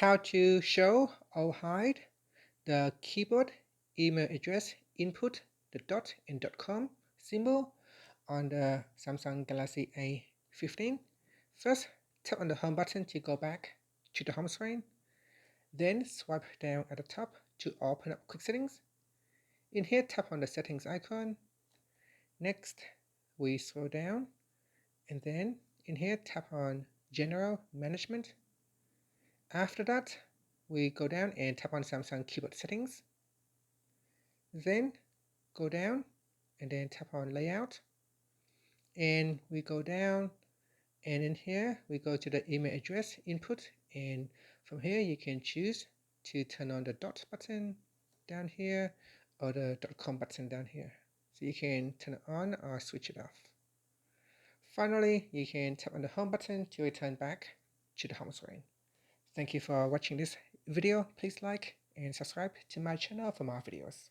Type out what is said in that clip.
How to show or hide the keyboard email address input, the dot and .com symbol on the Samsung Galaxy A15. First, tap on the home button to go back to the home screen. Then swipe down at the top to open up quick settings. In here, tap on the settings icon. Next, we scroll down and then in here, tap on general management. After that, we go down and tap on Samsung keyboard settings. Then go down and then tap on layout. And we go down and in here we go to the email address input, and from here you can choose to turn on the dot button down here or the .com button down here. So you can turn it on or switch it off. Finally, you can tap on the home button to return back to the home screen. Thank you for watching this video. Please like and subscribe to my channel for more videos.